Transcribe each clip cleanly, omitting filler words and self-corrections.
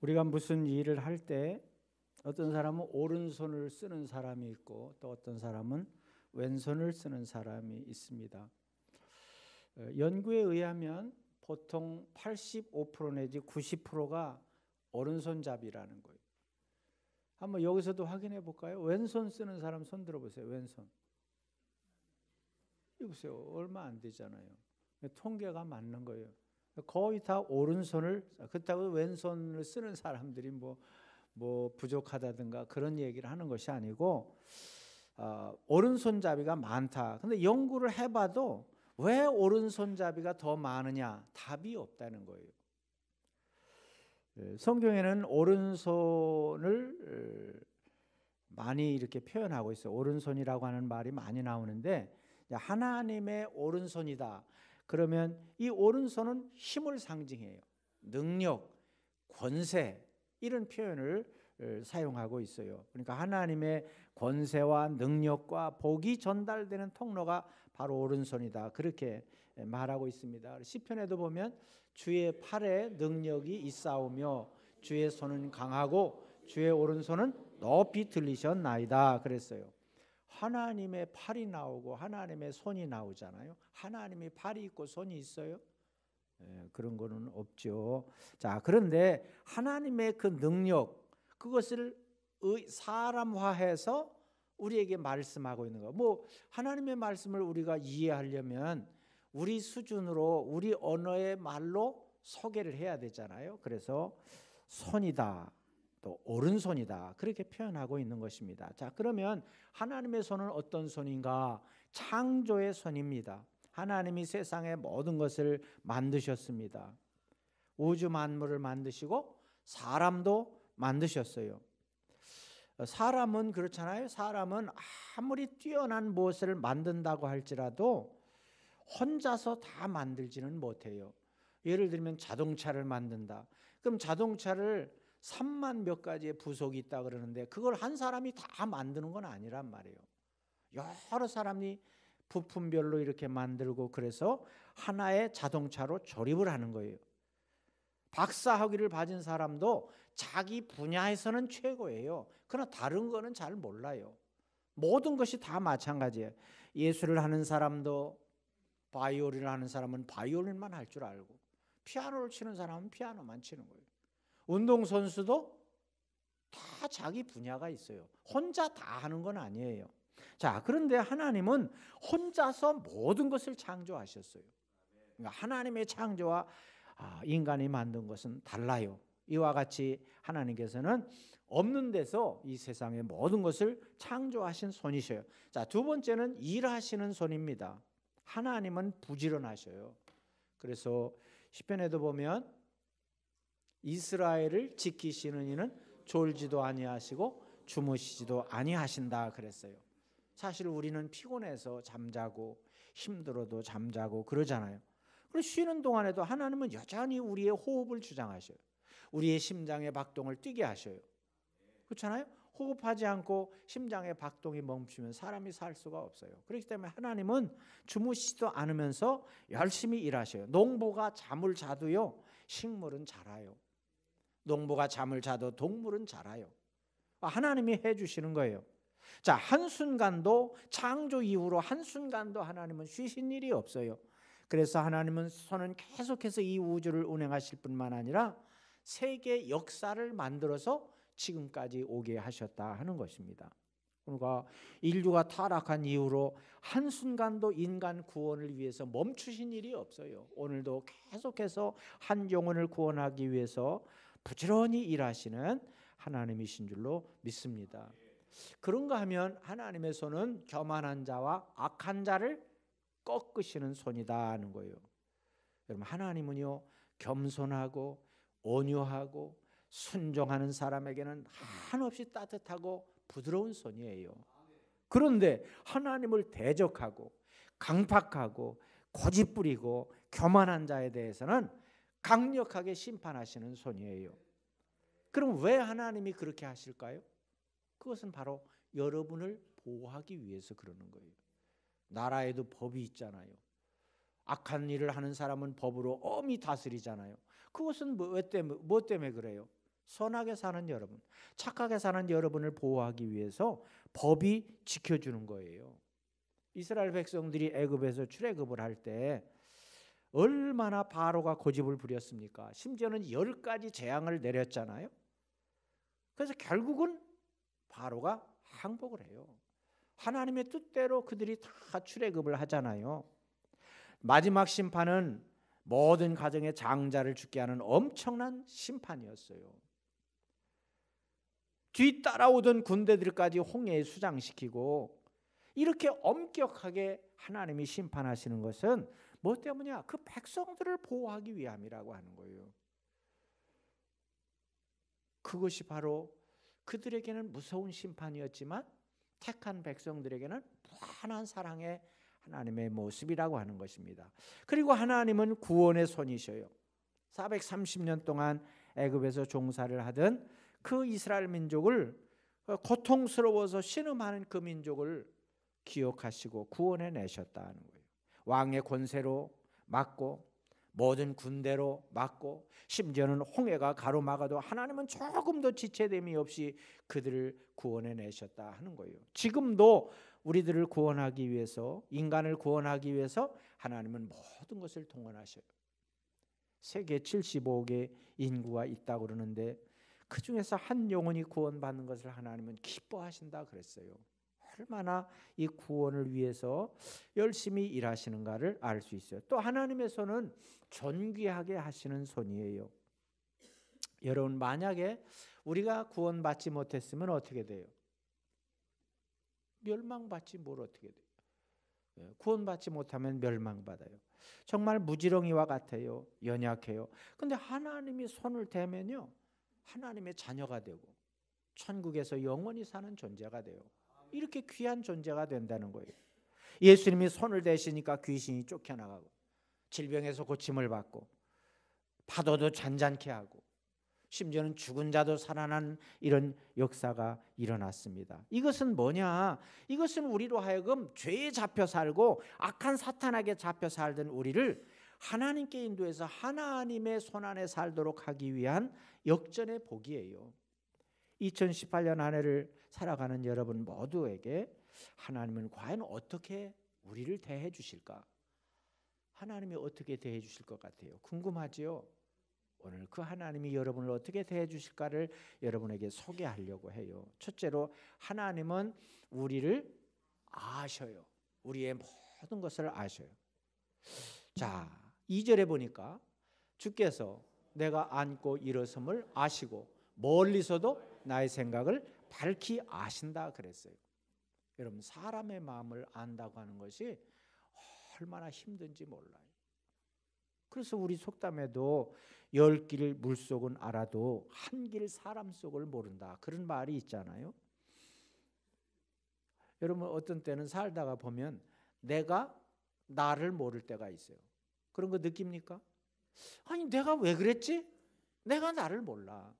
우리가 무슨 일을 할 때 어떤 사람은 오른손을 쓰는 사람이 있고 또 어떤 사람은 왼손을 쓰는 사람이 있습니다. 연구에 의하면 보통 85% 내지 90%가 오른손잡이라는 거예요. 한번 여기서도 확인해 볼까요? 왼손 쓰는 사람 손 들어보세요. 왼손. 이거 보세요. 얼마 안 되잖아요. 통계가 맞는 거예요. 거의 다 오른손을, 그렇다고 왼손을 쓰는 사람들이 뭐 부족하다든가 그런 얘기를 하는 것이 아니고 오른손잡이가 많다. 근데 연구를 해봐도 왜 오른손잡이가 더 많으냐? 답이 없다는 거예요. 성경에는 오른손을 많이 이렇게 표현하고 있어요. 오른손이라고 하는 말이 많이 나오는데 하나님의 오른손이다. 그러면 이 오른손은 힘을 상징해요. 능력, 권세 이런 표현을 사용하고 있어요. 그러니까 하나님의 권세와 능력과 복이 전달되는 통로가 바로 오른손이다. 그렇게 말하고 있습니다. 시편에도 보면 주의 팔에 능력이 있사오며 주의 손은 강하고 주의 오른손은 높이 들리셨나이다 그랬어요. 하나님의 팔이 나오고 하나님의 손이 나오잖아요. 하나님이 팔이 있고 손이 있어요? 그런 거는 없죠. 자, 그런데 하나님의 그 능력, 그것을 사람화해서 우리에게 말씀하고 있는 거. 뭐 하나님의 말씀을 우리가 이해하려면 우리 수준으로 우리 언어의 말로 소개를 해야 되잖아요. 그래서 손이다, 또 오른손이다 그렇게 표현하고 있는 것입니다. 자, 그러면 하나님의 손은 어떤 손인가? 창조의 손입니다. 하나님이 세상의 모든 것을 만드셨습니다. 우주 만물을 만드시고 사람도 만드셨어요. 사람은 그렇잖아요. 사람은 아무리 뛰어난 무엇을 만든다고 할지라도 혼자서 다 만들지는 못해요. 예를 들면 자동차를 만든다. 그럼 자동차를 3만 몇 가지의 부속이 있다 그러는데 그걸 한 사람이 다 만드는 건 아니란 말이에요. 여러 사람이 부품별로 이렇게 만들고 그래서 하나의 자동차로 조립을 하는 거예요. 박사학위를 가진 사람도 자기 분야에서는 최고예요. 그러나 다른 거는 잘 몰라요. 모든 것이 다 마찬가지예요. 예술을 하는 사람도 바이올린을 하는 사람은 바이올린만 할 줄 알고 피아노를 치는 사람은 피아노만 치는 거예요. 운동선수도 다 자기 분야가 있어요. 혼자 다 하는 건 아니에요. 자, 그런데 하나님은 혼자서 모든 것을 창조하셨어요. 그러니까 하나님의 창조와 인간이 만든 것은 달라요. 이와 같이 하나님께서는 없는 데서 이 세상의 모든 것을 창조하신 손이셔요. 자, 두 번째는 일하시는 손입니다. 하나님은 부지런하셔요. 그래서 시편에도 보면 이스라엘을 지키시는 이는 졸지도 아니하시고 주무시지도 아니하신다 그랬어요. 사실 우리는 피곤해서 잠자고 힘들어도 잠자고 그러잖아요. 그리고 쉬는 동안에도 하나님은 여전히 우리의 호흡을 주장하셔요. 우리의 심장의 박동을 뛰게 하셔요. 그렇잖아요. 호흡하지 않고 심장의 박동이 멈추면 사람이 살 수가 없어요. 그렇기 때문에 하나님은 주무시지도 않으면서 열심히 일하셔요. 농부가 잠을 자도요 식물은 자라요. 농부가 잠을 자도 동물은 자라요. 하나님이 해주시는 거예요. 자, 한순간도 창조 이후로 한순간도 하나님은 쉬신 일이 없어요. 그래서 하나님은 손은 계속해서 이 우주를 운행하실 뿐만 아니라 세계 역사를 만들어서 지금까지 오게 하셨다 하는 것입니다. 그러니까 인류가 타락한 이후로 한순간도 인간 구원을 위해서 멈추신 일이 없어요. 오늘도 계속해서 한 영혼을 구원하기 위해서 부지런히 일하시는 하나님이신 줄로 믿습니다. 그런가 하면 하나님의 손은 교만한 자와 악한 자를 꺾으시는 손이다 하는 거예요. 여러분, 하나님은요 겸손하고 온유하고 순종하는 사람에게는 한없이 따뜻하고 부드러운 손이에요. 그런데 하나님을 대적하고 강팍하고 고집부리고 교만한 자에 대해서는 강력하게 심판하시는 손이에요. 그럼 왜 하나님이 그렇게 하실까요? 그것은 바로 여러분을 보호하기 위해서 그러는 거예요. 나라에도 법이 있잖아요. 악한 일을 하는 사람은 법으로 엄히 다스리잖아요. 그것은 뭐 때문에 그래요? 선하게 사는 여러분, 착하게 사는 여러분을 보호하기 위해서 법이 지켜주는 거예요. 이스라엘 백성들이 애굽에서 출애굽을 할 때 얼마나 바로가 고집을 부렸습니까? 심지어는 10가지 재앙을 내렸잖아요. 그래서 결국은 바로가 항복을 해요. 하나님의 뜻대로 그들이 다 출애굽을 하잖아요. 마지막 심판은 모든 가정의 장자를 죽게 하는 엄청난 심판이었어요. 뒤따라오던 군대들까지 홍해에 수장시키고 이렇게 엄격하게 하나님이 심판하시는 것은 뭐 때문이야? 그 백성들을 보호하기 위함이라고 하는 거예요. 그것이 바로 그들에게는 무서운 심판이었지만 택한 백성들에게는 무한한 사랑의 하나님의 모습이라고 하는 것입니다. 그리고 하나님은 구원의 손이셔요. 430년 동안 애굽에서 종사를 하던 그 이스라엘 민족을 고통스러워서 신음하는 그 민족을 기억하시고 구원해 내셨다는 거예요. 왕의 권세로 막고 모든 군대로 막고 심지어는 홍해가 가로막아도 하나님은 조금도 지체됨이 없이 그들을 구원해 내셨다 하는 거예요. 지금도 우리들을 구원하기 위해서, 인간을 구원하기 위해서 하나님은 모든 것을 동원하셔요. 세계 75억의 인구가 있다고 그러는데 그 중에서 한 영혼이 구원받는 것을 하나님은 기뻐하신다 그랬어요. 얼마나 이 구원을 위해서 열심히 일하시는가를 알 수 있어요. 또 하나님의 손은 존귀하게 하시는 손이에요. 여러분, 만약에 우리가 구원받지 못했으면 어떻게 돼요? 멸망받지 뭘 어떻게 돼요? 구원받지 못하면 멸망받아요. 정말 무지렁이와 같아요. 연약해요. 근데 하나님이 손을 대면요, 하나님의 자녀가 되고 천국에서 영원히 사는 존재가 돼요. 이렇게 귀한 존재가 된다는 거예요. 예수님이 손을 대시니까 귀신이 쫓겨나가고 질병에서 고침을 받고 파도도 잔잔케 하고 심지어는 죽은 자도 살아난 이런 역사가 일어났습니다. 이것은 뭐냐? 이것은 우리로 하여금 죄에 잡혀 살고 악한 사탄에게 잡혀 살던 우리를 하나님께 인도해서 하나님의 손안에 살도록 하기 위한 역전의 복이에요. 2018년 한 해를 살아가는 여러분 모두에게 하나님은 과연 어떻게 우리를 대해 주실까? 하나님이 어떻게 대해 주실 것 같아요? 궁금하지요? 오늘 그 하나님이 여러분을 어떻게 대해 주실까를 여러분에게 소개하려고 해요. 첫째로 하나님은 우리를 아셔요. 우리의 모든 것을 아셔요. 자, 2절에 보니까 주께서 내가 앉고 일어섬을 아시고 멀리서도 나의 생각을 밝히 아신다 그랬어요. 여러분, 사람의 마음을 안다고 하는 것이 얼마나 힘든지 몰라요. 그래서 우리 속담에도 10길 물속은 알아도 한 길 사람 속을 모른다, 그런 말이 있잖아요. 여러분, 어떤 때는 살다가 보면 내가 나를 모를 때가 있어요. 그런 거 느낍니까? 아니, 내가 왜 그랬지? 내가 나를 몰라.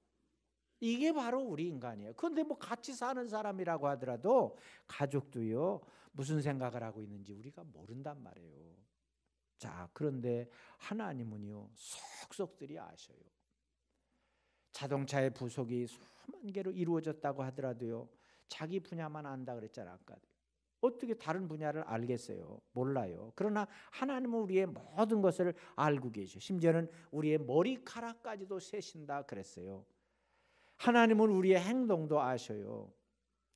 이게 바로 우리 인간이에요. 그런데 뭐 같이 사는 사람이라고 하더라도 가족도요, 무슨 생각을 하고 있는지 우리가 모른단 말이에요. 자, 그런데 하나님은요, 속속들이 아셔요. 자동차의 부속이 수만 개로 이루어졌다고 하더라도요, 자기 분야만 안다 그랬잖아요. 아까. 어떻게 다른 분야를 알겠어요? 몰라요. 그러나 하나님은 우리의 모든 것을 알고 계셔. 심지어는 우리의 머리카락까지도 세신다 그랬어요. 하나님은 우리의 행동도 아셔요.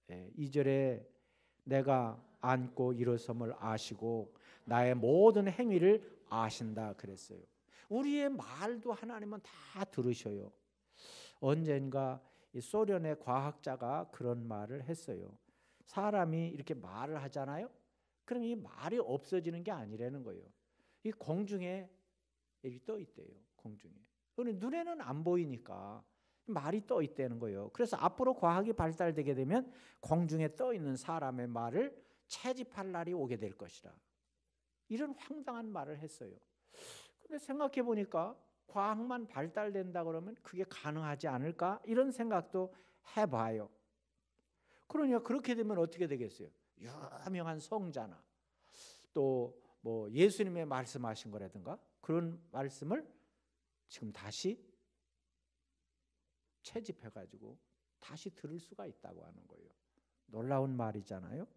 2절에 내가 앉고 일어섬을 아시고 나의 모든 행위를 아신다 그랬어요. 우리의 말도 하나님은 다 들으셔요. 언젠가 소련의 과학자가 그런 말을 했어요. 사람이 이렇게 말을 하잖아요. 그럼 이 말이 없어지는 게 아니라는 거예요. 이 공중에 이렇게 떠 있대요. 공중에. 눈에는 안 보이니까 말이 떠 있다는 거예요. 그래서 앞으로 과학이 발달되게 되면 공중에 떠 있는 사람의 말을 채집할 날이 오게 될 것이라, 이런 황당한 말을 했어요. 근데 생각해 보니까 과학만 발달된다 그러면 그게 가능하지 않을까? 이런 생각도 해봐요. 그러니까 그렇게 되면 어떻게 되겠어요? 유명한 성자나 또 뭐 예수님의 말씀하신 거라든가 그런 말씀을 지금 다시 채집해가지고 다시 들을 수가 있다고 하는 거예요. 놀라운 말이잖아요.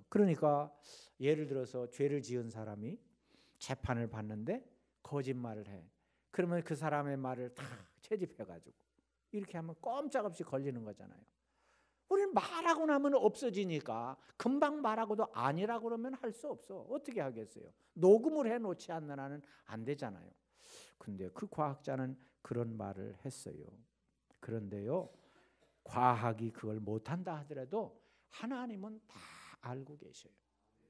그러니까 예를 들어서 죄를 지은 사람이 재판을 받는데 거짓말을 해. 그러면 그 사람의 말을 다 채집해가지고 이렇게 하면 꼼짝없이 걸리는 거잖아요. 우리는 말하고 나면 없어지니까 금방 말하고도 아니라고 그러면 할 수 없어. 어떻게 하겠어요? 녹음을 해놓지 않는 한은 안 되잖아요. 근데 그 과학자는 그런 말을 했어요. 그런데요, 과학이 그걸 못한다 하더라도 하나님은 다 알고 계셔요.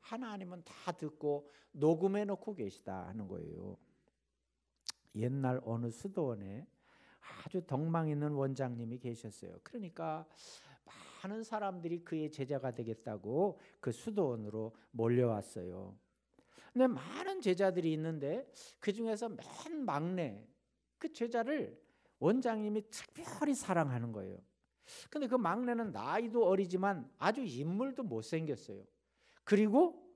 하나님은 다 듣고 녹음해 놓고 계시다 하는 거예요. 옛날 어느 수도원에 아주 덕망 있는 원장님이 계셨어요. 그러니까 많은 사람들이 그의 제자가 되겠다고 그 수도원으로 몰려왔어요. 근데 많은 제자들이 있는데 그 중에서 맨 막내 그 제자를 원장님이 특별히 사랑하는 거예요. 근데 그 막내는 나이도 어리지만 아주 인물도 못생겼어요. 그리고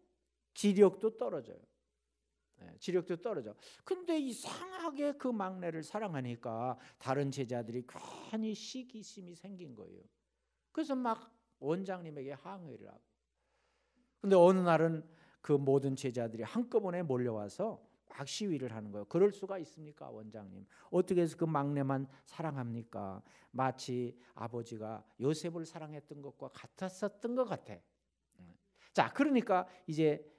지력도 떨어져요. 지력도 떨어져. 근데 이상하게 그 막내를 사랑하니까 다른 제자들이 괜히 시기심이 생긴 거예요. 그래서 막 원장님에게 항의를 하고. 근데 어느 날은 그 모든 제자들이 한꺼번에 몰려와서 막 시위를 하는 거예요. 그럴 수가 있습니까, 원장님? 어떻게 해서 그 막내만 사랑합니까? 마치 아버지가 요셉을 사랑했던 것과 같았었던 것 같아. 자, 그러니까 이제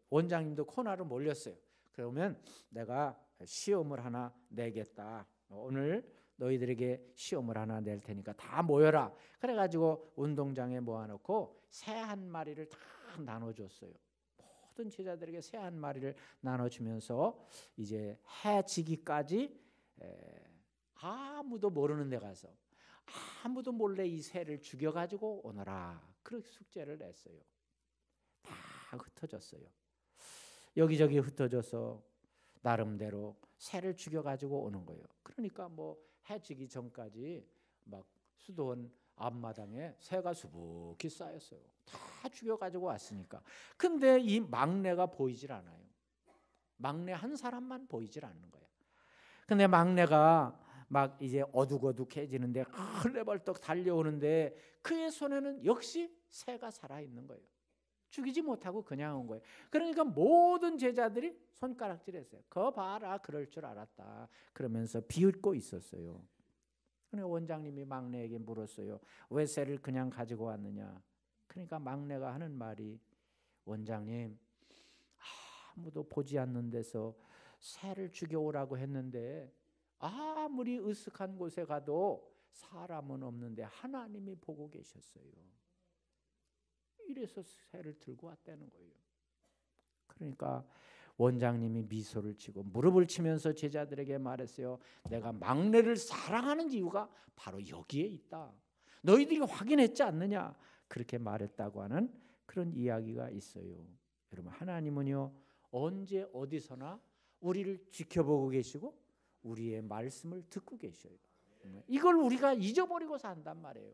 원장님도 코너로 몰렸어요. 그러면 내가 시험을 하나 내겠다. 오늘 너희들에게 시험을 하나 낼 테니까 다 모여라. 그래가지고 운동장에 모아놓고 새 한 마리를 다 나눠줬어요. 모든 제자들에게 새 한 마리를 나눠주면서 이제 해 지기까지 아무도 모르는 데 가서 아무도 몰래 이 새를 죽여가지고 오너라. 그렇게 숙제를 냈어요. 다 흩어졌어요. 여기저기 흩어져서 나름대로 새를 죽여가지고 오는 거예요. 그러니까 뭐 해지기 전까지 막 수도원 앞마당에 새가 수북히 쌓였어요. 다 죽여가지고 왔으니까. 근데 이 막내가 보이질 않아요. 막내 한 사람만 보이질 않는 거예요. 근데 막내가 막 이제 어둑어둑해지는데 헐레벌떡 달려오는데 그의 손에는 역시 새가 살아있는 거예요. 죽이지 못하고 그냥 온 거예요. 그러니까 모든 제자들이 손가락질했어요. 거 봐라, 그럴 줄 알았다. 그러면서 비웃고 있었어요. 그러니까 원장님이 막내에게 물었어요. 왜 새를 그냥 가지고 왔느냐? 그러니까 막내가 하는 말이, 원장님, 아무도 보지 않는 데서 새를 죽여오라고 했는데 아무리 으슥한 곳에 가도 사람은 없는데 하나님이 보고 계셨어요. 이래서 새를 들고 왔다는 거예요. 그러니까 원장님이 미소를 치고 무릎을 치면서 제자들에게 말했어요. 내가 막내를 사랑하는 이유가 바로 여기에 있다. 너희들이 확인했지 않느냐? 그렇게 말했다고 하는 그런 이야기가 있어요. 여러분, 하나님은요 언제 어디서나 우리를 지켜보고 계시고 우리의 말씀을 듣고 계셔요. 이걸 우리가 잊어버리고 산단 말이에요.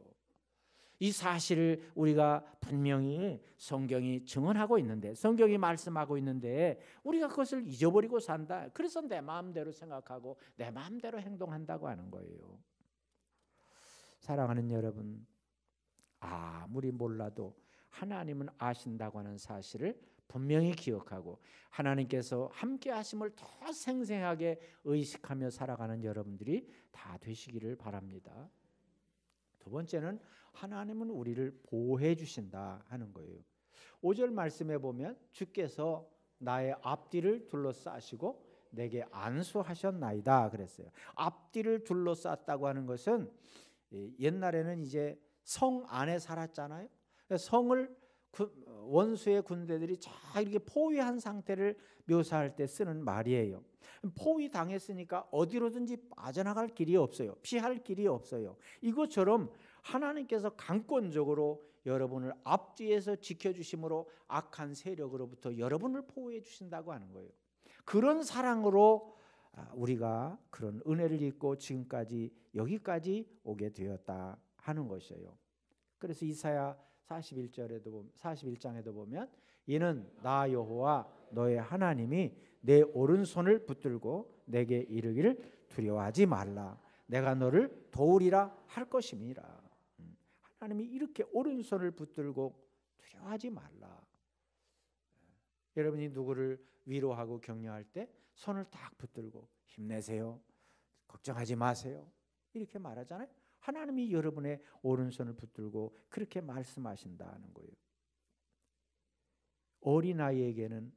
이 사실을 우리가 분명히 성경이 증언하고 있는데, 성경이 말씀하고 있는데 우리가 그것을 잊어버리고 산다. 그래서 내 마음대로 생각하고 내 마음대로 행동한다고 하는 거예요. 사랑하는 여러분, 아무리 몰라도 하나님은 아신다고 하는 사실을 분명히 기억하고 하나님께서 함께 하심을 더 생생하게 의식하며 살아가는 여러분들이 다 되시기를 바랍니다. 두 번째는 하나님은 우리를 보호해 주신다 하는 거예요. 5절 말씀에 보면 주께서 나의 앞뒤를 둘러싸시고 내게 안수하셨나이다 그랬어요. 앞뒤를 둘러쌌다고 하는 것은 옛날에는 이제 성 안에 살았잖아요. 성을 원수의 군대들이 잘 이렇게 포위한 상태를 묘사할 때 쓰는 말이에요. 포위 당했으니까 어디로든지 빠져나갈 길이 없어요. 피할 길이 없어요. 이것처럼 하나님께서 강권적으로 여러분을 앞뒤에서 지켜주심으로 악한 세력으로부터 여러분을 보호해 주신다고 하는 거예요. 그런 사랑으로 우리가 그런 은혜를 입고 지금까지 여기까지 오게 되었다 하는 것이에요. 그래서 이사야 41장에도 보면 이는 나 여호와 너의 하나님이 내 오른손을 붙들고 내게 이르기를 두려워하지 말라. 내가 너를 도우리라 할 것임이라. 하나님이 이렇게 오른손을 붙들고 두려워하지 말라. 여러분이 누구를 위로하고 격려할 때 손을 딱 붙들고 힘내세요, 걱정하지 마세요, 이렇게 말하잖아요. 하나님이 여러분의 오른손을 붙들고 그렇게 말씀하신다는 거예요. 어린아이에게는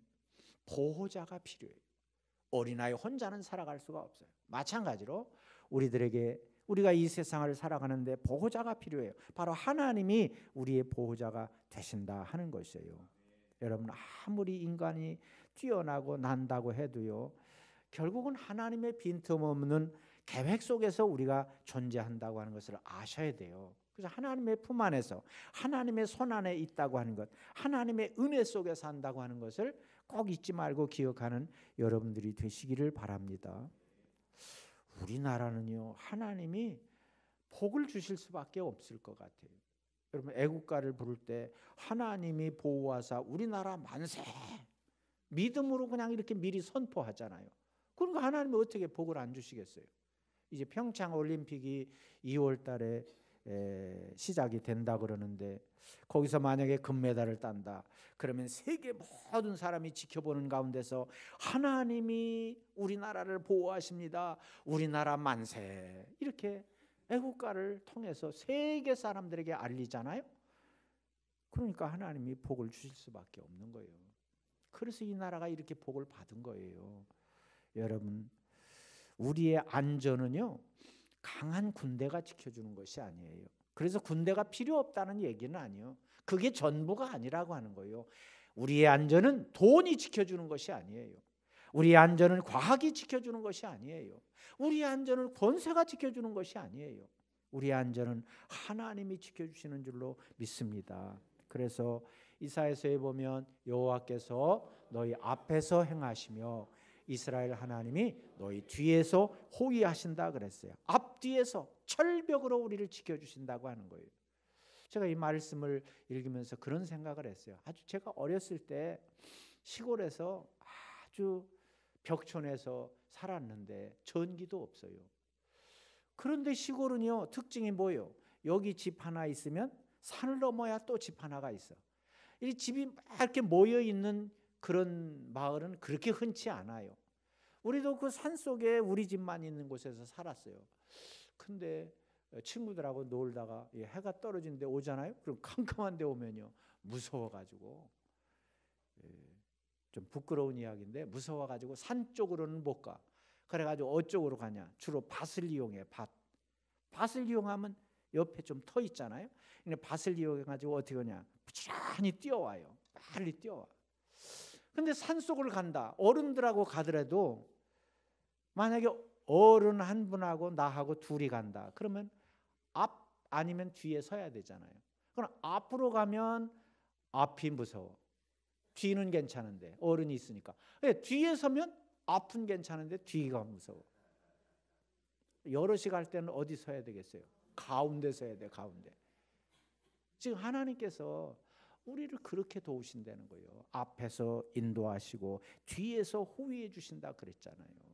보호자가 필요해요. 어린아이 혼자는 살아갈 수가 없어요. 마찬가지로 우리가 이 세상을 살아가는데 보호자가 필요해요. 바로 하나님이 우리의 보호자가 되신다 하는 것이에요. 여러분, 아무리 인간이 뛰어나고 난다고 해도요, 결국은 하나님의 빈틈없는 계획 속에서 우리가 존재한다고 하는 것을 아셔야 돼요. 그래서 하나님의 품 안에서, 하나님의 손 안에 있다고 하는 것, 하나님의 은혜 속에 산다고 하는 것을 꼭 잊지 말고 기억하는 여러분들이 되시기를 바랍니다. 우리나라는요, 하나님이 복을 주실 수밖에 없을 것 같아요. 여러분, 애국가를 부를 때 하나님이 보호하사 우리나라 만세, 믿음으로 그냥 이렇게 미리 선포하잖아요. 그러니까 하나님이 어떻게 복을 안 주시겠어요? 이제 평창 올림픽이 2월 달에 시작이 된다 그러는데, 거기서 만약에 금메달을 딴다 그러면 세계 모든 사람이 지켜보는 가운데서 하나님이 우리나라를 보호하십니다, 우리나라 만세, 이렇게 애국가를 통해서 세계 사람들에게 알리잖아요. 그러니까 하나님이 복을 주실 수밖에 없는 거예요. 그래서 이 나라가 이렇게 복을 받은 거예요. 여러분, 우리의 안전은요, 강한 군대가 지켜주는 것이 아니에요. 그래서 군대가 필요 없다는 얘기는 아니에요. 그게 전부가 아니라고 하는 거예요. 우리의 안전은 돈이 지켜주는 것이 아니에요. 우리의 안전은 과학이 지켜주는 것이 아니에요. 우리의 안전은 권세가 지켜주는 것이 아니에요. 우리의 안전은 하나님이 지켜주시는 줄로 믿습니다. 그래서 이사야서에 보면 여호와께서 너희 앞에서 행하시며 이스라엘 하나님이 너희 뒤에서 호위하신다 그랬어요. 앞뒤에서 철벽으로 우리를 지켜주신다고 하는 거예요. 제가 이 말씀을 읽으면서 그런 생각을 했어요. 아주 제가 어렸을 때 시골에서 아주 벽촌에서 살았는데 전기도 없어요. 그런데 시골은요, 특징이 뭐예요? 여기 집 하나 있으면 산을 넘어야 또 집 하나가 있어. 이 집이 막 이렇게 모여 있는 그런 마을은 그렇게 흔치 않아요. 우리도 그 산 속에 우리 집만 있는 곳에서 살았어요. 근데 친구들하고 놀다가 해가 떨어진 데 오잖아요. 그럼 캄캄한 데 오면요, 무서워가지고, 좀 부끄러운 이야기인데 무서워가지고 산 쪽으로는 못 가. 그래가지고 어쪽으로 가냐? 주로 밭을 이용해. 밭을 이용하면 옆에 좀 터 있잖아요. 근데 밭을 이용해가지고 어떻게 하냐? 부지런히 뛰어와요. 빨리 뛰어와. 근데 산속을 간다. 어른들하고 가더라도 만약에 어른 한 분하고 나하고 둘이 간다. 그러면 앞 아니면 뒤에 서야 되잖아요. 그럼 앞으로 가면 앞이 무서워. 뒤는 괜찮은데 어른이 있으니까. 뒤에 서면 앞은 괜찮은데 뒤가 무서워. 여럿이 갈 때는 어디 서야 되겠어요? 가운데 서야 돼. 가운데. 지금 하나님께서 우리를 그렇게 도우신다는 거예요. 앞에서 인도하시고 뒤에서 호위해 주신다 그랬잖아요.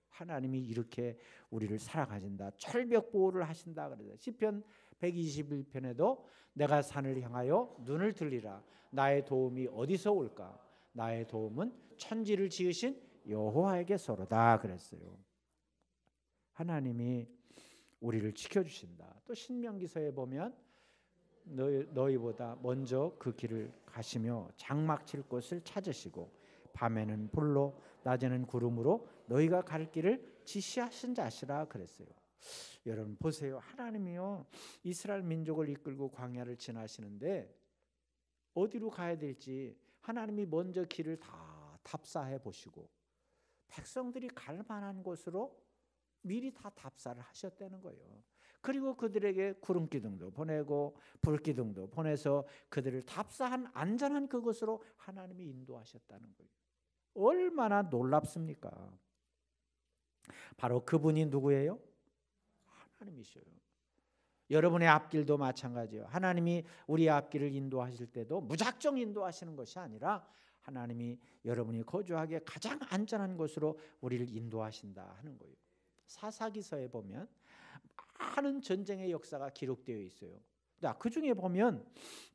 하나님이 이렇게 우리를 살아가신다, 철벽 보호를 하신다 그랬어요. 시편 121편에도 내가 산을 향하여 눈을 들리라. 나의 도움이 어디서 올까? 나의 도움은 천지를 지으신 여호와에게서로다 그랬어요. 하나님이 우리를 지켜주신다. 또 신명기서에 보면 너희보다 먼저 그 길을 가시며 장막 칠 곳을 찾으시고 밤에는 불로 낮에는 구름으로 너희가 갈 길을 지시하신 자시라 그랬어요. 여러분 보세요. 하나님이요, 이스라엘 민족을 이끌고 광야를 지나시는데 어디로 가야 될지 하나님이 먼저 길을 다 답사해 보시고 백성들이 갈 만한 곳으로 미리 다 답사를 하셨다는 거예요. 그리고 그들에게 구름 기둥도 보내고 불 기둥도 보내서 그들을 답사한 안전한 그곳으로 하나님이 인도하셨다는 거예요. 얼마나 놀랍습니까? 바로 그분이 누구예요? 하나님이셔요. 여러분의 앞길도 마찬가지예요. 하나님이 우리의 앞길을 인도하실 때도 무작정 인도하시는 것이 아니라 하나님이 여러분이 거주하기에 가장 안전한 곳으로 우리를 인도하신다 하는 거예요. 사사기서에 보면 많은 전쟁의 역사가 기록되어 있어요. 그 중에 보면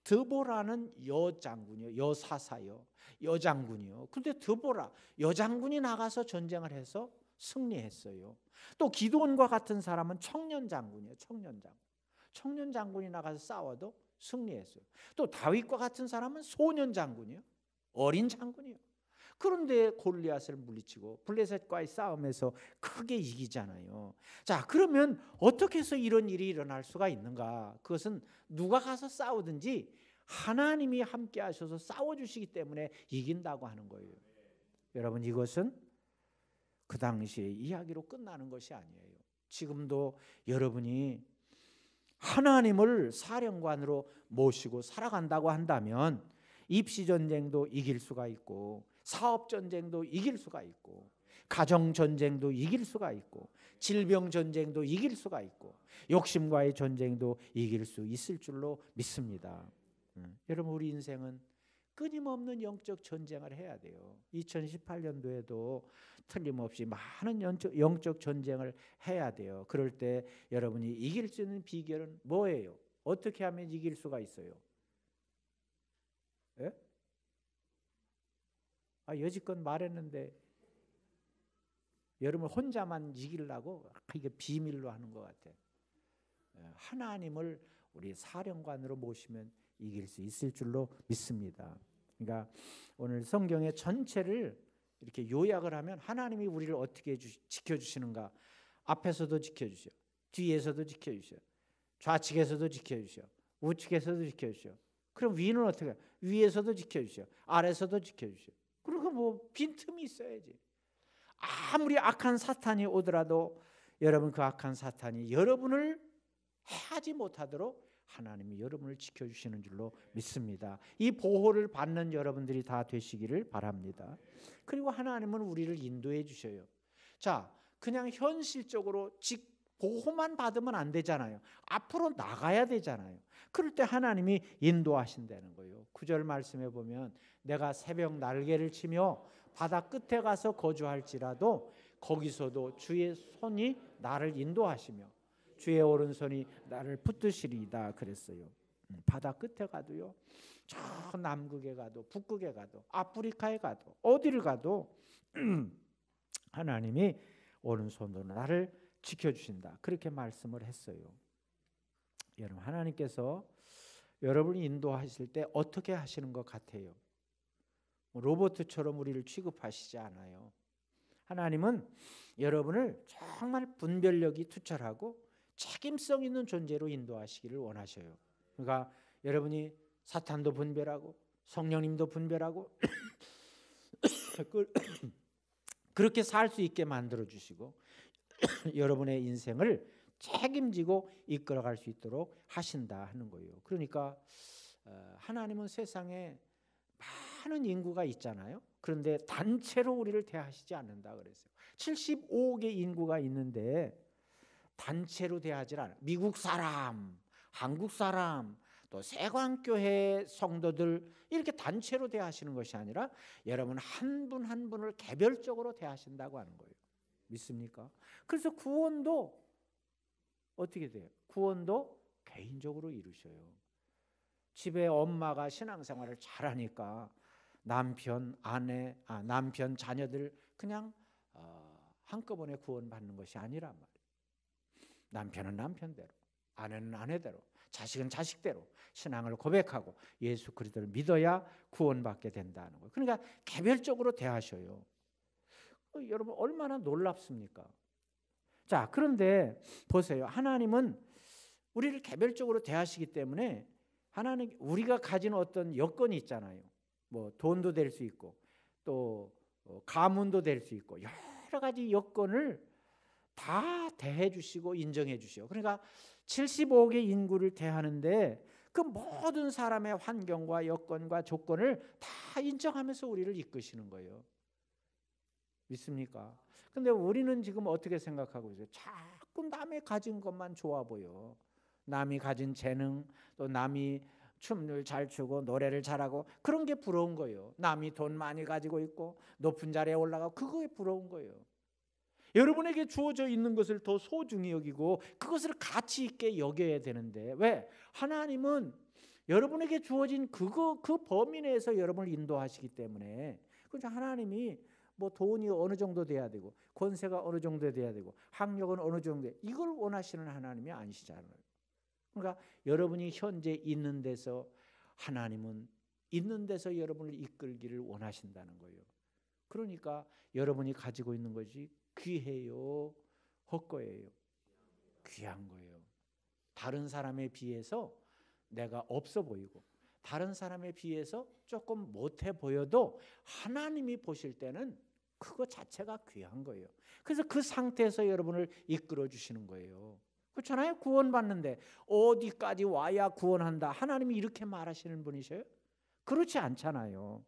드보라는 여장군이요, 여사사요, 여장군이요. 근데 드보라 여장군이 나가서 전쟁을 해서 승리했어요. 또 기드온과 같은 사람은 청년 장군이에요. 청년 장군이 나가서 싸워도 승리했어요. 또 다윗과 같은 사람은 소년 장군이에요. 어린 장군이에요. 그런데 골리앗을 물리치고 블레셋과의 싸움에서 크게 이기잖아요. 자, 그러면 어떻게 해서 이런 일이 일어날 수가 있는가? 그것은 누가 가서 싸우든지 하나님이 함께 하셔서 싸워주시기 때문에 이긴다고 하는 거예요. 여러분, 이것은 그 당시의 이야기로 끝나는 것이 아니에요. 지금도 여러분이 하나님을 사령관으로 모시고 살아간다고 한다면 입시전쟁도 이길 수가 있고, 사업전쟁도 이길 수가 있고, 가정전쟁도 이길 수가 있고, 질병전쟁도 이길 수가 있고, 욕심과의 전쟁도 이길 수 있을 줄로 믿습니다. 여러분, 우리 인생은 끊임없는 영적 전쟁을 해야 돼요. 2018년도에도 틀림없이 많은 영적 전쟁을 해야 돼요. 그럴 때 여러분이 이길 수 있는 비결은 뭐예요? 어떻게 하면 이길 수가 있어요? 예? 여지껏 말했는데 여러분 혼자만 이기려고 이게 비밀로 하는 것 같아요. 하나님을 우리 사령관으로 모시면 이길 수 있을 줄로 믿습니다. 그러니까 오늘 성경의 전체를 이렇게 요약을 하면 하나님이 우리를 어떻게 지켜주시는가? 앞에서도 지켜주셔, 뒤에서도 지켜주셔, 좌측에서도 지켜주셔, 우측에서도 지켜주셔. 그럼 위는 어떻게 해요? 위에서도 지켜주셔, 아래서도 지켜주셔. 그리고 뭐 빈틈이 있어야지. 아무리 악한 사탄이 오더라도 여러분, 그 악한 사탄이 여러분을 해하지 못하도록 하나님이 여러분을 지켜주시는 줄로 믿습니다. 이 보호를 받는 여러분들이 다 되시기를 바랍니다. 그리고 하나님은 우리를 인도해 주셔요. 자, 그냥 현실적으로 보호만 받으면 안 되잖아요. 앞으로 나가야 되잖아요. 그럴 때 하나님이 인도하신다는 거예요. 9절 말씀에 보면 내가 새벽 날개를 치며 바다 끝에 가서 거주할지라도 거기서도 주의 손이 나를 인도하시며 주의 오른손이 나를 붙드시리이다 그랬어요. 바다 끝에 가도요, 저 남극에 가도 북극에 가도 아프리카에 가도 어디를 가도 하나님이 오른손으로 나를 지켜주신다, 그렇게 말씀을 했어요. 여러분, 하나님께서 여러분을 인도하실 때 어떻게 하시는 것 같아요? 로봇처럼 우리를 취급하시지 않아요. 하나님은 여러분을 정말 분별력이 투철하고 책임성 있는 존재로 인도하시기를 원하셔요. 그러니까 여러분이 사탄도 분별하고 성령님도 분별하고 그렇게 살 수 있게 만들어 주시고 여러분의 인생을 책임지고 이끌어갈 수 있도록 하신다 하는 거예요. 그러니까 하나님은 세상에 많은 인구가 있잖아요. 그런데 단체로 우리를 대하시지 않는다 그랬어요. 75억의 인구가 있는데 단체로 대하지 않아요. 미국 사람, 한국 사람, 또 세광교회 성도들 이렇게 단체로 대하시는 것이 아니라 여러분 한 분 한 분을 개별적으로 대하신다고 하는 거예요. 믿습니까? 그래서 구원도 어떻게 돼요? 구원도 개인적으로 이루셔요. 집에 엄마가 신앙생활을 잘하니까 남편, 아내, 남편, 자녀들 그냥 한꺼번에 구원받는 것이 아니란 말이에요. 남편은 남편대로, 아내는 아내대로, 자식은 자식대로 신앙을 고백하고 예수 그리스도를 믿어야 구원받게 된다는 거예요. 그러니까 개별적으로 대하셔요. 여러분 얼마나 놀랍습니까? 자, 그런데 보세요. 하나님은 우리를 개별적으로 대하시기 때문에 하나님 우리가 가진 어떤 여건이 있잖아요. 뭐 돈도 될 수 있고 또 가문도 될 수 있고 여러 가지 여건을 다 대해 주시고 인정해 주시오. 그러니까 75억의 인구를 대하는데 그 모든 사람의 환경과 여건과 조건을 다 인정하면서 우리를 이끄시는 거예요. 믿습니까? 근데 우리는 지금 어떻게 생각하고 있어요? 자꾸 남이 가진 것만 좋아 보여. 남이 가진 재능, 또 남이 춤을 잘 추고 노래를 잘하고 그런 게 부러운 거예요. 남이 돈 많이 가지고 있고 높은 자리에 올라가고 그거에 부러운 거예요. 여러분에게 주어져 있는 것을 더 소중히 여기고 그것을 가치 있게 여겨야 되는데 왜? 하나님은 여러분에게 주어진 그 범위 내에서 여러분을 인도하시기 때문에 그래서 하나님이 뭐 돈이 어느 정도 돼야 되고 권세가 어느 정도 돼야 되고 학력은 어느 정도 이걸 원하시는 하나님이 아니시잖아요. 그러니까 여러분이 현재 있는 데서 하나님은 있는 데서 여러분을 이끌기를 원하신다는 거예요. 그러니까 여러분이 가지고 있는 것이 귀해요, 헛거예요? 귀한 거예요. 다른 사람에 비해서 내가 없어 보이고 다른 사람에 비해서 조금 못해 보여도 하나님이 보실 때는 그거 자체가 귀한 거예요. 그래서 그 상태에서 여러분을 이끌어 주시는 거예요. 그렇잖아요. 구원받는데 어디까지 와야 구원한다. 하나님이 이렇게 말하시는 분이셔요? 그렇지 않잖아요.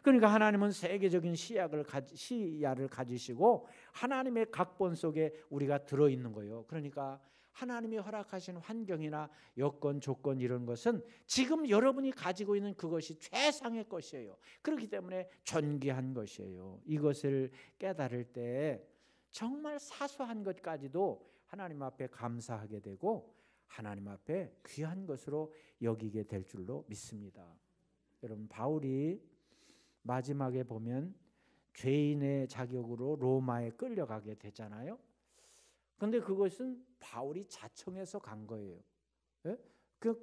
그러니까 하나님은 세계적인 시야를 가지시고 하나님의 각본 속에 우리가 들어있는 거예요. 그러니까 하나님이 허락하신 환경이나 여건, 조건 이런 것은 지금 여러분이 가지고 있는 그것이 최상의 것이에요. 그렇기 때문에 존귀한 것이에요. 이것을 깨달을 때 정말 사소한 것까지도 하나님 앞에 감사하게 되고 하나님 앞에 귀한 것으로 여기게 될 줄로 믿습니다. 여러분, 바울이 마지막에 보면 죄인의 자격으로 로마에 끌려가게 되잖아요. 그런데 그것은 바울이 자청해서 간 거예요. 예?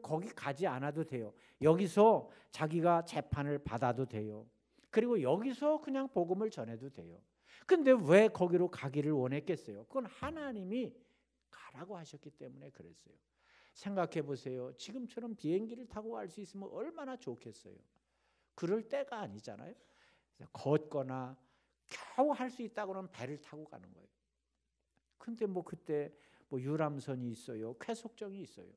거기 가지 않아도 돼요. 여기서 자기가 재판을 받아도 돼요. 그리고 여기서 그냥 복음을 전해도 돼요. 근데 왜 거기로 가기를 원했겠어요? 그건 하나님이 가라고 하셨기 때문에 그랬어요. 생각해 보세요. 지금처럼 비행기를 타고 갈 수 있으면 얼마나 좋겠어요. 그럴 때가 아니잖아요. 걷거나 겨우 할 수 있다고는 배를 타고 가는 거예요. 근데 뭐 그때 뭐 유람선이 있어요. 쾌속정이 있어요.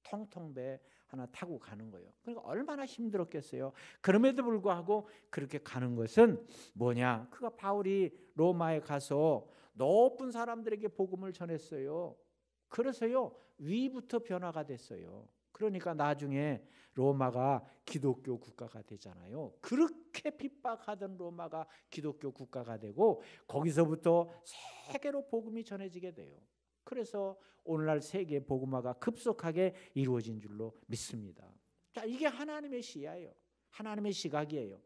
통통배 하나 타고 가는 거예요. 그러니까 얼마나 힘들었겠어요. 그럼에도 불구하고 그렇게 가는 것은 뭐냐? 그가 바울이 로마에 가서 높은 사람들에게 복음을 전했어요. 그래서요 위부터 변화가 됐어요. 그러니까 나중에 로마가 기독교 국가가 되잖아요. 그렇게 핍박하던 로마가 기독교 국가가 되고 거기서부터 세계로 복음이 전해지게 돼요. 그래서 오늘날 세계 복음화가 급속하게 이루어진 줄로 믿습니다. 자, 이게 하나님의 시야예요. 하나님의 시각이에요.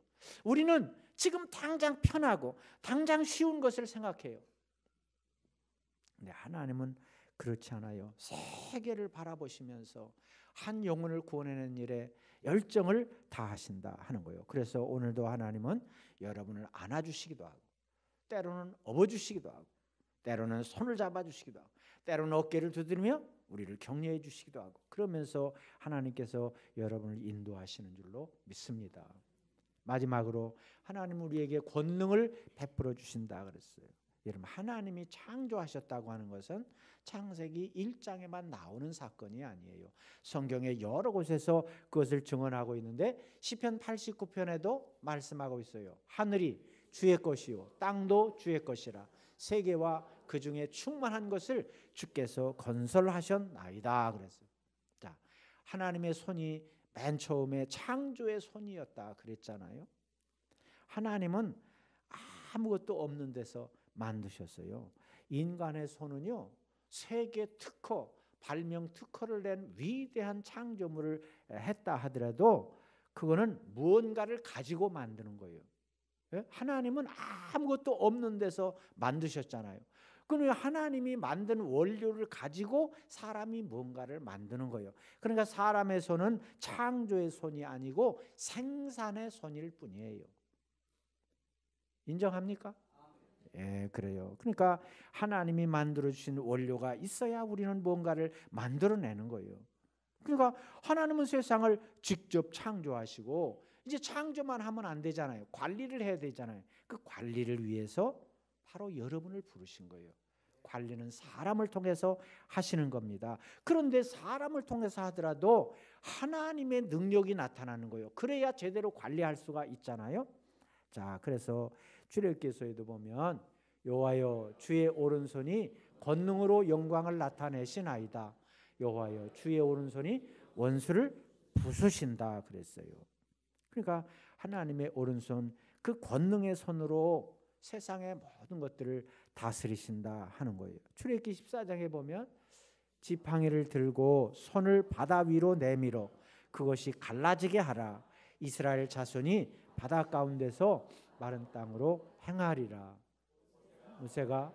우리는 지금 당장 편하고 당장 쉬운 것을 생각해요. 근데 하나님은 그렇지 않아요. 세계를 바라보시면서 한 영혼을 구원하는 일에 열정을 다하신다 하는 거예요. 그래서 오늘도 하나님은 여러분을 안아주시기도 하고 때로는 업어주시기도 하고 때로는 손을 잡아주시기도 하고 때로는 어깨를 두드리며 우리를 격려해 주시기도 하고 그러면서 하나님께서 여러분을 인도하시는 줄로 믿습니다. 마지막으로 하나님은 우리에게 권능을 베풀어 주신다 그랬어요. 여러분, 하나님이 창조하셨다고 하는 것은 창세기 1장에만 나오는 사건이 아니에요. 성경의 여러 곳에서 그것을 증언하고 있는데 시편 89편에도 말씀하고 있어요. 하늘이 주의 것이요 땅도 주의 것이라 세계와 그 중에 충만한 것을 주께서 건설하셨나이다 그랬어요. 자, 하나님의 손이 맨 처음에 창조의 손이었다 그랬잖아요. 하나님은 아무것도 없는 데서 만드셨어요. 인간의 손은요 세계 특허, 발명 특허를 낸 위대한 창조물을 했다 하더라도 그거는 무언가를 가지고 만드는 거예요. 하나님은 아무것도 없는 데서 만드셨잖아요. 그러면 하나님이 만든 원료를 가지고 사람이 뭔가를 만드는 거예요. 그러니까 사람의 손은 창조의 손이 아니고 생산의 손일 뿐이에요. 인정합니까? 예, 그래요. 그러니까 하나님이 만들어 주신 원료가 있어야 우리는 뭔가를 만들어내는 거예요. 그러니까 하나님은 세상을 직접 창조하시고 이제 창조만 하면 안 되잖아요. 관리를 해야 되잖아요. 그 관리를 위해서 바로 여러분을 부르신 거예요. 관리는 사람을 통해서 하시는 겁니다. 그런데 사람을 통해서 하더라도 하나님의 능력이 나타나는 거예요. 그래야 제대로 관리할 수가 있잖아요. 자, 그래서 출애굽기서에도 보면 여호와여 주의 오른손이 권능으로 영광을 나타내시나이다. 여호와여 주의 오른손이 원수를 부수신다 그랬어요. 그러니까 하나님의 오른손 그 권능의 손으로 세상의 모든 것들을 다스리신다 하는 거예요. 출애굽기 14장에 보면 지팡이를 들고 손을 바다 위로 내밀어 그것이 갈라지게 하라. 이스라엘 자손이 바다 가운데서 마른 땅으로 행하리라. 모세가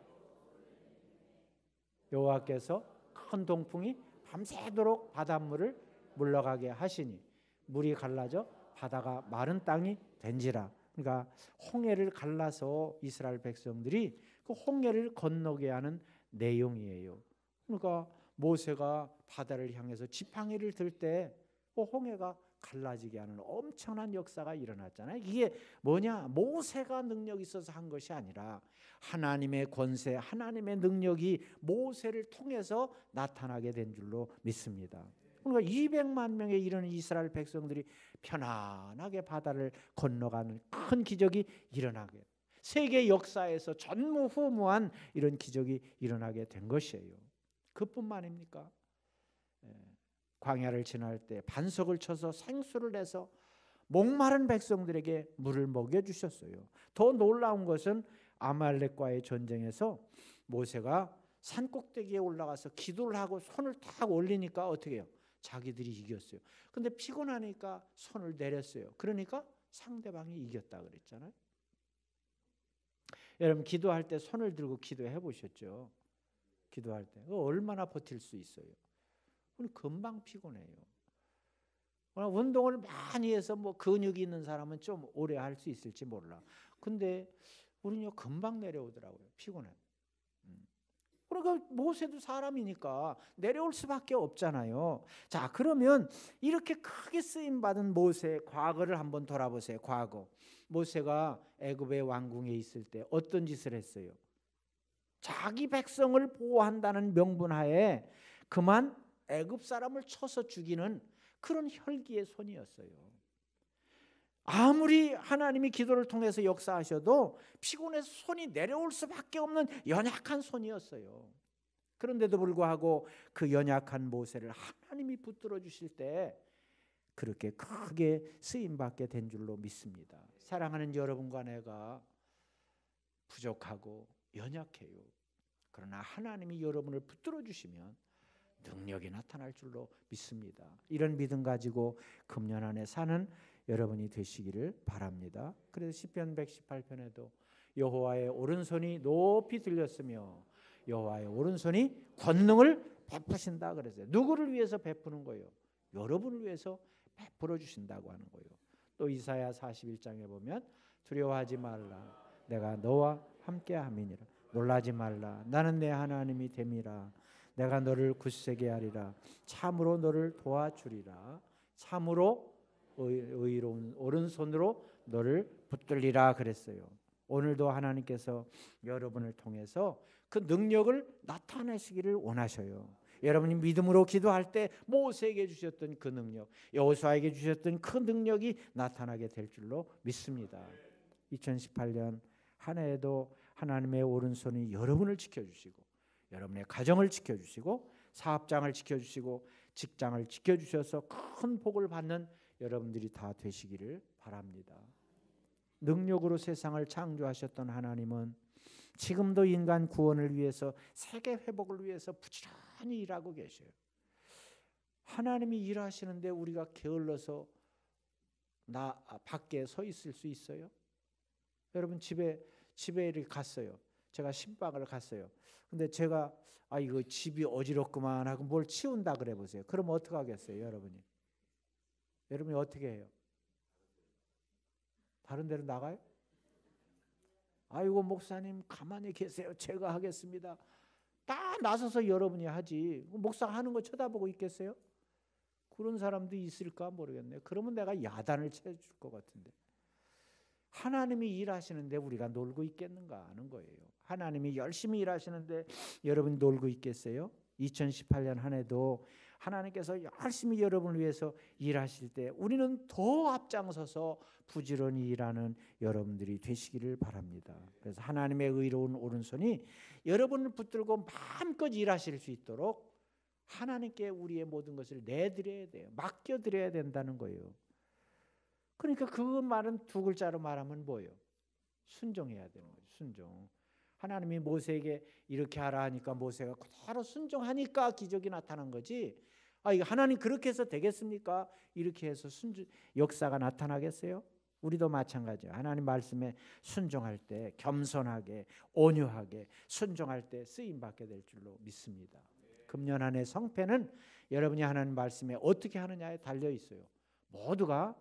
여호와께서 큰 동풍이 밤새도록 바닷물을 물러가게 하시니 물이 갈라져 바다가 마른 땅이 된지라. 그러니까 홍해를 갈라서 이스라엘 백성들이 그 홍해를 건너게 하는 내용이에요. 그러니까 모세가 바다를 향해서 지팡이를 들 때 그 홍해가 갈라지게 하는 엄청난 역사가 일어났잖아요. 이게 뭐냐? 모세가 능력이 있어서 한 것이 아니라 하나님의 권세, 하나님의 능력이 모세를 통해서 나타나게 된 줄로 믿습니다. 그러니까 200만 명에 이르는 이스라엘 백성들이 편안하게 바다를 건너가는 큰 기적이 일어나게, 세계 역사에서 전무후무한 이런 기적이 일어나게 된 것이에요. 그뿐만입니까? 광야를 지날 때 반석을 쳐서 생수를 내서 목마른 백성들에게 물을 먹여주셨어요. 더 놀라운 것은 아말렉과의 전쟁에서 모세가 산꼭대기에 올라가서 기도를 하고 손을 탁 올리니까 어떻게 해요? 자기들이 이겼어요. 근데 피곤하니까 손을 내렸어요. 그러니까 상대방이 이겼다 그랬잖아요. 여러분 기도할 때 손을 들고 기도해 보셨죠? 기도할 때 얼마나 버틸 수 있어요? 금방 피곤해요. 운동을 많이 해서 뭐 근육이 있는 사람은 좀 오래 할 수 있을지 몰라. 근데 우리는요 금방 내려오더라고요. 피곤해. 그러니까 모세도 사람이니까 내려올 수밖에 없잖아요. 자, 그러면 이렇게 크게 쓰임 받은 모세의 과거를 한번 돌아보세요. 과거. 모세가 애굽의 왕궁에 있을 때 어떤 짓을 했어요? 자기 백성을 보호한다는 명분하에 그만 애굽 사람을 쳐서 죽이는 그런 혈기의 손이었어요. 아무리 하나님이 기도를 통해서 역사하셔도 피곤해서 손이 내려올 수밖에 없는 연약한 손이었어요. 그런데도 불구하고 그 연약한 모세를 하나님이 붙들어 주실 때 그렇게 크게 쓰임받게 된 줄로 믿습니다. 사랑하는 여러분과 내가 부족하고 연약해요. 그러나 하나님이 여러분을 붙들어 주시면 능력이 나타날 줄로 믿습니다. 이런 믿음 가지고 금년 안에 사는 여러분이 되시기를 바랍니다. 그래서 시편 118편에도 여호와의 오른손이 높이 들렸으며 여호와의 오른손이 권능을 베푸신다 그랬어요. 누구를 위해서 베푸는 거예요? 여러분을 위해서 베풀어 주신다고 하는 거예요. 또 이사야 41장에 보면 두려워하지 말라 내가 너와 함께 함이니라. 놀라지 말라 나는 내 하나님이 됨이라. 내가 너를 굳세게 하리라. 참으로 너를 도와주리라. 참으로 의로운 오른손으로 너를 붙들리라 그랬어요. 오늘도 하나님께서 여러분을 통해서 그 능력을 나타내시기를 원하셔요. 여러분이 믿음으로 기도할 때 모세에게 주셨던 그 능력, 여호수아에게 주셨던 그 능력이 나타나게 될 줄로 믿습니다. 2018년 한 해에도 하나님의 오른손이 여러분을 지켜주시고 여러분의 가정을 지켜주시고 사업장을 지켜주시고 직장을 지켜주셔서 큰 복을 받는 여러분들이 다 되시기를 바랍니다. 능력으로 세상을 창조하셨던 하나님은 지금도 인간 구원을 위해서 세계 회복을 위해서 부지런히 일하고 계셔요. 하나님이 일하시는데 우리가 게을러서 밖에 서 있을 수 있어요? 여러분 집에 이렇게 갔어요. 제가 신방을 갔어요. 근데 제가 이거 집이 어지럽구만 하고 뭘 치운다 그래 보세요. 그럼 어떻게 하겠어요, 여러분이? 여러분이 어떻게 해요? 다른 데로 나가요? 아이고 목사님 가만히 계세요. 제가 하겠습니다. 다 나서서 여러분이 하지. 목사가 하는 거 쳐다보고 있겠어요? 그런 사람도 있을까 모르겠네요. 그러면 내가 야단을 쳐줄 것 같은데. 하나님이 일하시는데 우리가 놀고 있겠는가 하는 거예요. 하나님이 열심히 일하시는데 여러분이 놀고 있겠어요? 2018년 한 해도 하나님께서 열심히 여러분을 위해서 일하실 때 우리는 더 앞장서서 부지런히 일하는 여러분들이 되시기를 바랍니다. 그래서 하나님의 의로운 오른손이 여러분을 붙들고 마음껏 일하실 수 있도록 하나님께 우리의 모든 것을 내드려야 돼요. 맡겨드려야 된다는 거예요. 그러니까 그 말은 두 글자로 말하면 뭐예요? 순종해야 되는 거죠. 순종. 하나님이 모세에게 이렇게 하라 하니까 모세가 그대로 순종하니까 기적이 나타난 거지. 이거 하나님 그렇게 해서 되겠습니까? 이렇게 해서 역사가 나타나겠어요? 우리도 마찬가지예요. 하나님 말씀에 순종할 때 겸손하게 온유하게 순종할 때 쓰임 받게 될 줄로 믿습니다. 금년 한 해 성패는 여러분이 하나님 말씀에 어떻게 하느냐에 달려 있어요. 모두가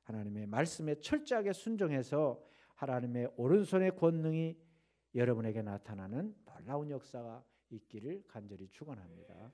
하나님의 말씀에 철저하게 순종해서 하나님의 오른손의 권능이 여러분에게 나타나는 놀라운 역사가 있기를 간절히 축원합니다.